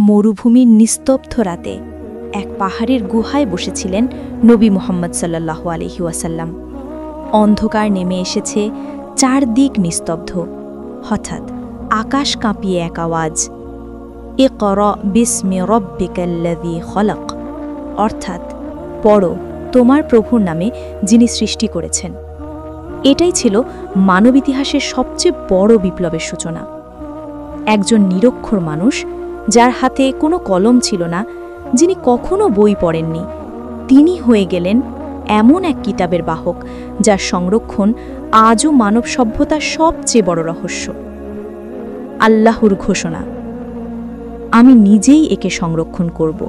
মরুভূমির নিস্তব্ধ রাতে এক পাহাড়ের গুহায় বসেছিলেন নবী মুহাম্মদ সাল্লাল্লাহু আলাইহি ওয়াসাল্লাম। অন্ধকার নেমে এসেছে, চারদিক নিস্তব্ধ। হঠাৎ আকাশ কাঁপিয়ে এক আওয়াজ, ইকরা বিসমি রব্বিকাল্লাযী খলাক, অর্থাৎ পড়ো তোমার প্রভুর নামে যিনি সৃষ্টি করেছেন। এটাই ছিল মানব ইতিহাসের সবচেয়ে বড় বিপ্লবের সূচনা। একজন নিরক্ষর মানুষ, যার হাতে কোনো কলম ছিল না, যিনি কখনো বই পড়েননি, তিনি হয়ে গেলেন এমন এক কিতাবের বাহক যার সংরক্ষণ আজও মানব সভ্যতার সবচেয়ে বড় রহস্য। আল্লাহর ঘোষণা, আমি নিজেই একে সংরক্ষণ করব।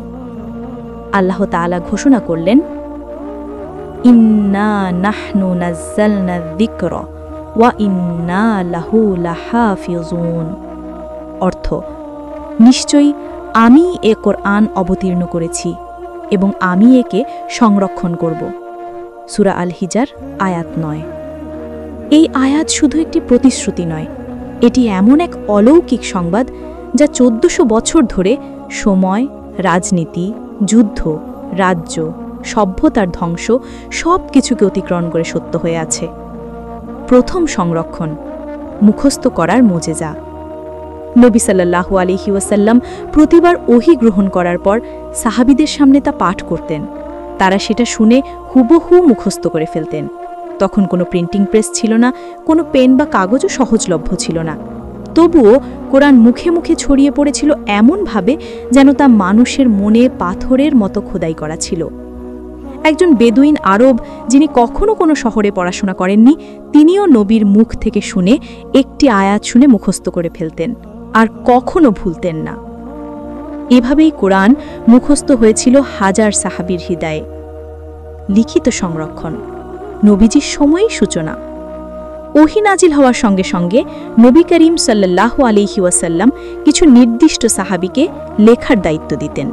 আল্লাহ তাআলা ঘোষণা করলেন, ইন্না নাহনু নাজ্জালনা যিকরা ওয়া ইন্না লাহু লাহাফিজুন, অর্থ নিশ্চয়ই আমি এ কোরআন অবতীর্ণ করেছি এবং আমি একে সংরক্ষণ করব। সূরা আল হিজার আয়াত ৯। এই আয়াত শুধু একটি প্রতিশ্রুতি নয়, এটি এমন এক অলৌকিক সংবাদ যা ১৪০০ বছর ধরে সময়, রাজনীতি, যুদ্ধ, রাজ্য, সভ্যতার ধ্বংস সব কিছুকে অতিক্রমণ করে সত্য হয়ে আছে। প্রথম সংরক্ষণ, মুখস্থ করার মুজেজা। নবী সাল্লাল্লাহু আলাইহি ওয়াসাল্লাম প্রতিবার ওহী গ্রহণ করার পর সাহাবীদের সামনে তা পাঠ করতেন। তারা সেটা শুনে হুবহু মুখস্থ করে ফেলতেন। তখন কোনো প্রিন্টিং প্রেস ছিল না, কোনো পেন বা কাগজও সহজলভ্য ছিল না। তবুও কোরআন মুখে মুখে ছড়িয়ে পড়েছিল এমনভাবে যেন তা মানুষের মনে পাথরের মতো খোদাই করা ছিল। একজন বেদুইন আরব, যিনি কখনো কোনো শহরে পড়াশোনা করেননি, তিনিও নবীর মুখ থেকে শুনে একটি আয়াত শুনে মুখস্থ করে ফেলতেন আর কখনো ভুলতেন না। এভাবেই কোরআন মুখস্থ হয়েছিল হাজার সাহাবীর হৃদয়ে। লিখিত সংরক্ষণ, নবীজির সময়েই সূচনা। ওহী নাজিল হওয়ার সঙ্গে সঙ্গে নবী করিম সাল্লাল্লাহু আলাইহি ওয়াসাল্লাম কিছু নির্দিষ্ট সাহাবীকে লেখার দায়িত্ব দিতেন।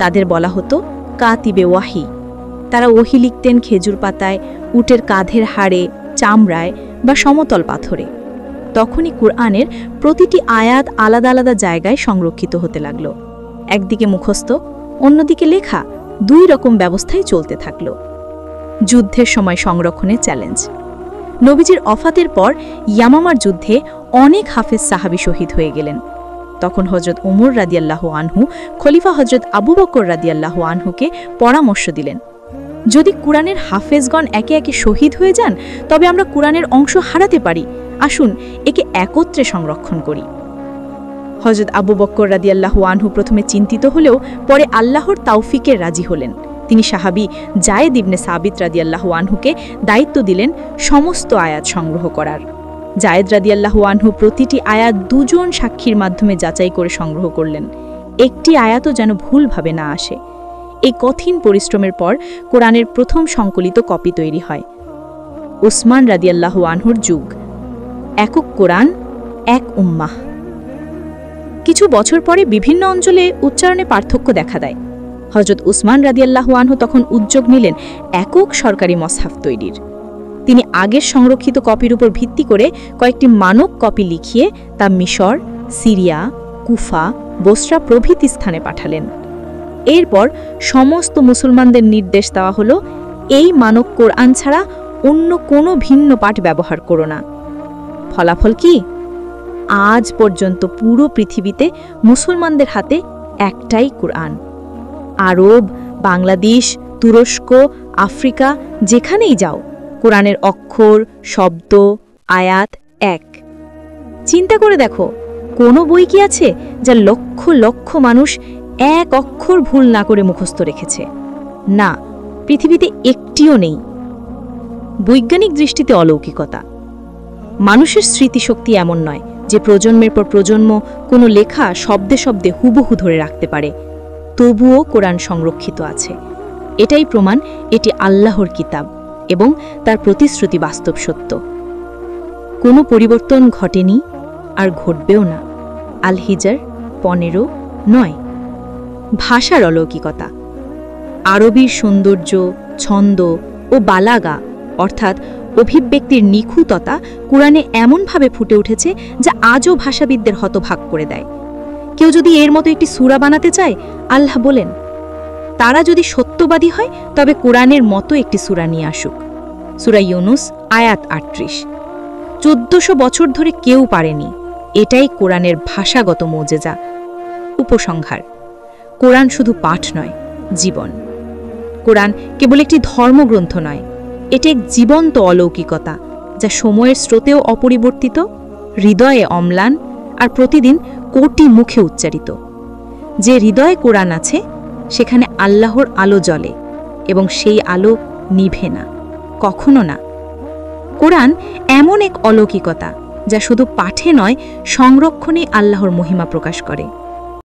তাদের বলা হতো কাতিবে ওয়াহি। তারা ওহী লিখতেন খেজুর পাতায়, উটের কাঁধের হাড়ে, চামড়ায় বা সমতল পাথরে। তখনই কুরআনের প্রতিটি আয়াত আলাদা আলাদা জায়গায় সংরক্ষিত হতে লাগল। একদিকে মুখস্থ, অন্যদিকে লেখা, দুই রকম ব্যবস্থাই চলতে থাকল। যুদ্ধের সময় সংরক্ষণের চ্যালেঞ্জ। নবীজির ওফাতের পর ইয়ামামার যুদ্ধে অনেক হাফেজ সাহাবী শহীদ হয়ে গেলেন। তখন হযরত ওমর রাদিয়াল্লাহু আনহু খলিফা হযরত আবু বকর রাদিয়াল্লাহু আনহুকে পরামর্শ দিলেন, যদি কুরআনের হাফেজগণ একে একে শহীদ হয়ে যান, তবে আমরা কুরআনের অংশ হারাতে পারি। আসুন একে একত্রে সংরক্ষণ করি। হযরত আবু বকর রাদিয়াল্লাহু আনহু প্রথমে চিন্তিত হলেও পরে আল্লাহর তাওফিকে রাজি হলেন। তিনি সাহাবী যায়েদ ইবনে সাবিত রাদিয়াল্লাহু আনহুকে দায়িত্ব দিলেন সমস্ত আয়াত সংগ্রহ করার। যায়েদ রাদিয়াল্লাহু আনহু প্রতিটি আয়াত দুজন সাক্ষীর মাধ্যমে যাচাই করে সংগ্রহ করলেন, একটি আয়াতও যেন ভুলভাবে না আসে। এই কঠিন পরিশ্রমের পর কোরআনের প্রথম সংকলিত কপি তৈরি হয়। উসমান রাদিয়াল্লাহু আনহুর যুগ, একক কোরআন, এক উম্মাহ। কিছু বছর পরে বিভিন্ন অঞ্চলে উচ্চারণে পার্থক্য দেখা দেয়। হযরত উসমান রাদিয়াল্লাহু আনহু তখন উদ্যোগ নিলেন একক সরকারি মসহাফ তৈরির। তিনি আগের সংরক্ষিত কপির উপর ভিত্তি করে কয়েকটি মানক কপি লিখিয়ে তা মিশর, সিরিয়া, কুফা, বসরা প্রভৃতি স্থানে পাঠালেন। এরপর সমস্ত মুসলমানদের নির্দেশ দেওয়া হলো, এই মানক কোরআন ছাড়া অন্য কোনো ভিন্ন পাঠ ব্যবহার করো না। ফলাফল কি? আজ পর্যন্ত পুরো পৃথিবীতে মুসলমানদের হাতে একটাই কোরআন। আরব, বাংলাদেশ, তুরস্ক, আফ্রিকা, যেখানেই যাও, কোরআনের অক্ষর, শব্দ, আয়াত এক। চিন্তা করে দেখো, কোনো বই কি আছে যা লক্ষ লক্ষ মানুষ এক অক্ষর ভুল না করে মুখস্থ রেখেছে? না, পৃথিবীতে একটিও নেই। বৈজ্ঞানিক দৃষ্টিতে অলৌকিকতা। মানুষের স্মৃতিশক্তি এমন নয় যে প্রজন্মের পর প্রজন্ম কোনো লেখা শব্দে শব্দে হুবহু ধরে রাখতে পারে। তবুও কোরআন সংরক্ষিত আছে। এটাই প্রমাণ এটি আল্লাহর কিতাব এবং তার প্রতিশ্রুতি বাস্তব সত্য। কোনো পরিবর্তন ঘটেনি আর ঘটবেও না। আল হিজার 15:9। ভাষার অলৌকিকতা। আরবির সৌন্দর্য, ছন্দ ও বালাগা অর্থাৎ অভিব্যক্তির নিখুঁততা কোরআনে এমনভাবে ফুটে উঠেছে যা আজও ভাষাবিদদের হতভাগ করে দেয়। কেউ যদি এর মতো একটি সূরা বানাতে চায়, আল্লাহ বলেন, তারা যদি সত্যবাদী হয় তবে কোরআনের মতো একটি সূরা নিয়ে আসুক। সূরা ইউনুস আয়াত ৩৮। ১৪০০ বছর ধরে কেউ পারেনি। এটাই কোরআনের ভাষাগত মোজেজা। উপসংহার: কোরআন শুধু পাঠ নয়, জীবন। কোরআন কেবল একটি ধর্মগ্রন্থ নয়, এটি এক জীবন্ত অলৌকিকতা, যা সময়ের স্রোতেও অপরিবর্তিত, হৃদয়ে অম্লান, আর প্রতিদিন কোটি মুখে উচ্চারিত। যে হৃদয়ে কোরআন আছে, সেখানে আল্লাহর আলো জ্বলে, এবং সেই আলো নিভে না, কখনো না। কোরআন এমন এক অলৌকিকতা, যা শুধু পাঠে নয়, সংরক্ষণে আল্লাহর মহিমা প্রকাশ করে।